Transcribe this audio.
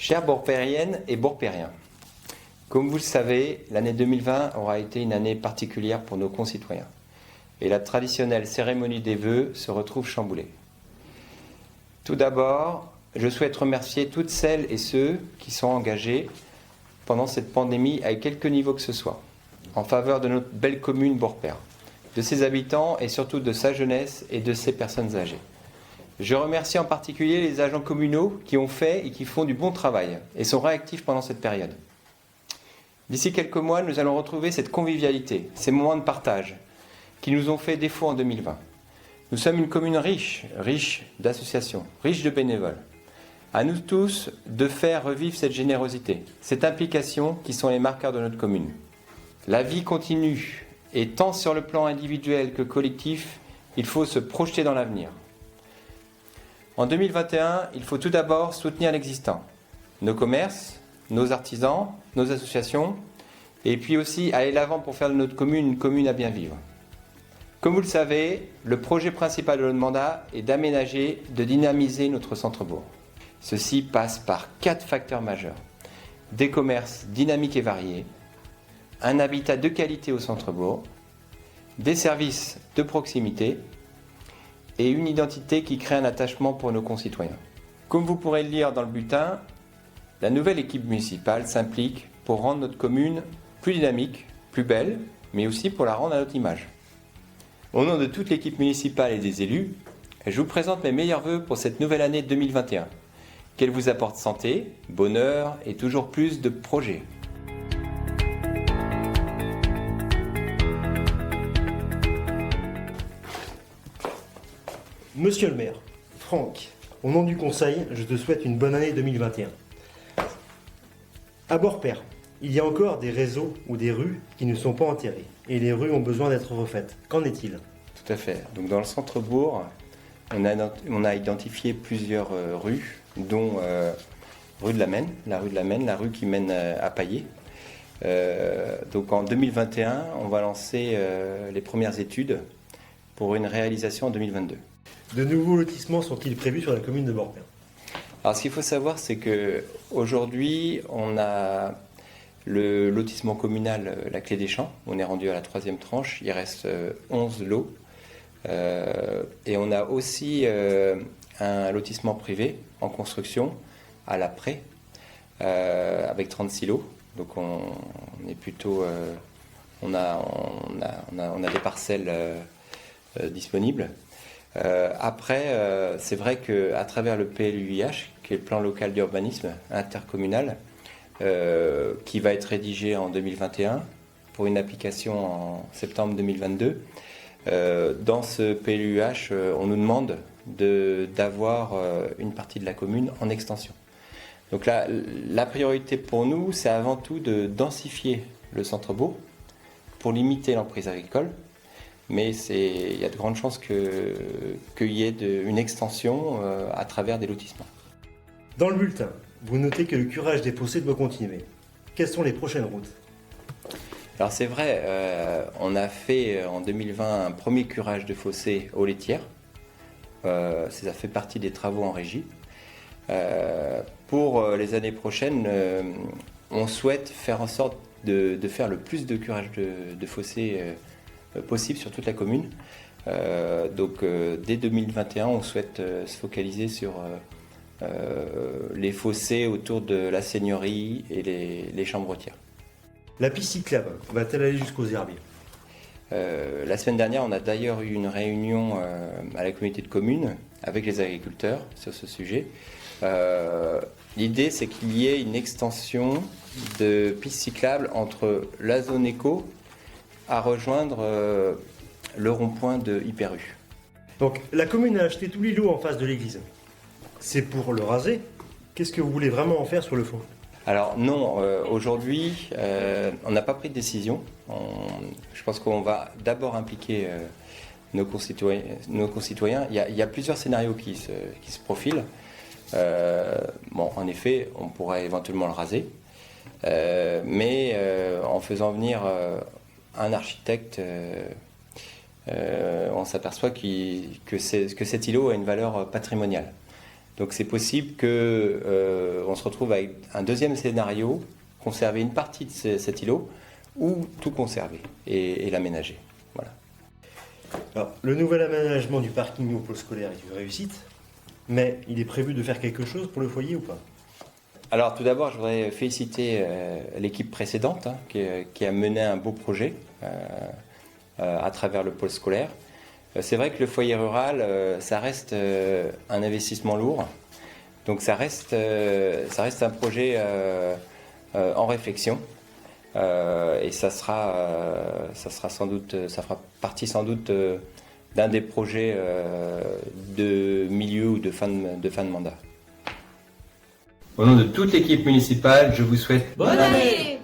Chères Bourpériennes et Bourpériens, comme vous le savez, l'année 2020 aura été une année particulière pour nos concitoyens. Et la traditionnelle cérémonie des vœux se retrouve chamboulée. Tout d'abord, je souhaite remercier toutes celles et ceux qui sont engagés pendant cette pandémie à quelque niveau que ce soit, en faveur de notre belle commune Bourpère, de ses habitants et surtout de sa jeunesse et de ses personnes âgées. Je remercie en particulier les agents communaux qui ont fait et qui font du bon travail et sont réactifs pendant cette période. D'ici quelques mois, nous allons retrouver cette convivialité, ces moments de partage qui nous ont fait défaut en 2020. Nous sommes une commune riche d'associations, riche de bénévoles. À nous tous de faire revivre cette générosité, cette implication qui sont les marqueurs de notre commune. La vie continue et tant sur le plan individuel que collectif, il faut se projeter dans l'avenir. En 2021, il faut tout d'abord soutenir l'existant, nos commerces, nos artisans, nos associations, et puis aussi aller l'avant pour faire de notre commune une commune à bien vivre. Comme vous le savez, le projet principal de notre mandat est d'aménager, de dynamiser notre centre-bourg. Ceci passe par 4 facteurs majeurs. Des commerces dynamiques et variés, un habitat de qualité au centre-bourg, des services de proximité et une identité qui crée un attachement pour nos concitoyens. Comme vous pourrez le lire dans le bulletin, la nouvelle équipe municipale s'implique pour rendre notre commune plus dynamique, plus belle, mais aussi pour la rendre à notre image. Au nom de toute l'équipe municipale et des élus, je vous présente mes meilleurs vœux pour cette nouvelle année 2021. Qu'elle vous apporte santé, bonheur et toujours plus de projets. Monsieur le maire, Franck, au nom du conseil, je te souhaite une bonne année 2021. À Bourpère, il y a encore des réseaux ou des rues qui ne sont pas enterrées et les rues ont besoin d'être refaites. Qu'en est-il ? Tout à fait. Donc dans le centre-bourg, on a identifié plusieurs rues, dont rue de la Maine, la rue qui mène à Paillé. Donc en 2021, on va lancer les premières études pour une réalisation en 2022. De nouveaux lotissements sont-ils prévus sur la commune de Bourpère ? Alors ce qu'il faut savoir, c'est qu'aujourd'hui, on a le lotissement communal La Clé des Champs. On est rendu à la 3e tranche, il reste 11 lots. Et on a aussi un lotissement privé en construction à la Pré, avec 36 lots. Donc on est plutôt... on a des parcelles disponibles. Après, c'est vrai qu'à travers le PLUIH, qui est le plan local d'urbanisme intercommunal, qui va être rédigé en 2021 pour une application en septembre 2022, dans ce PLUIH, on nous demande d'avoir une partie de la commune en extension. Donc là, la priorité pour nous, c'est avant tout de densifier le centre-bourg pour limiter l'emprise agricole. Mais il y a de grandes chances qu'il y ait une extension à travers des lotissements. Dans le bulletin, vous notez que le curage des fossés doit continuer. Quelles sont les prochaines routes ? Alors c'est vrai, on a fait en 2020 un premier curage de fossés aux laitières. Ça fait partie des travaux en régie. Pour les années prochaines, on souhaite faire en sorte de faire le plus de curage de fossés possible sur toute la commune. Donc dès 2021, on souhaite se focaliser sur les fossés autour de la seigneurie et les chambres-tiers. La piste cyclable va-t-elle aller jusqu'aux herbiers ? La semaine dernière, on a d'ailleurs eu une réunion à la communauté de communes avec les agriculteurs sur ce sujet. L'idée, c'est qu'il y ait une extension de pistes cyclables entre la zone éco à rejoindre le rond-point de Hyper-U. Donc, la commune a acheté tout l'îlot en face de l'église. C'est pour le raser. Qu'est-ce que vous voulez vraiment en faire sur le fond ? Alors non, aujourd'hui, on n'a pas pris de décision. Je pense qu'on va d'abord impliquer nos concitoyens. Il y a plusieurs scénarios qui se profilent. En effet, on pourrait éventuellement le raser. Mais en faisant venir un architecte, on s'aperçoit que cet îlot a une valeur patrimoniale. Donc c'est possible qu'on se retrouve avec un deuxième scénario, conserver une partie de cet îlot, ou tout conserver et l'aménager. Voilà. Alors, le nouvel aménagement du parking au pôle scolaire est une réussite, mais il est prévu de faire quelque chose pour le foyer ou pas? Alors tout d'abord, je voudrais féliciter l'équipe précédente qui a mené un beau projet à travers le pôle scolaire. C'est vrai que le foyer rural, ça reste un investissement lourd. Donc ça reste un projet en réflexion. Et ça fera partie sans doute d'un des projets de milieu ou de fin de mandat. Au nom de toute l'équipe municipale, je vous souhaite Bonne année!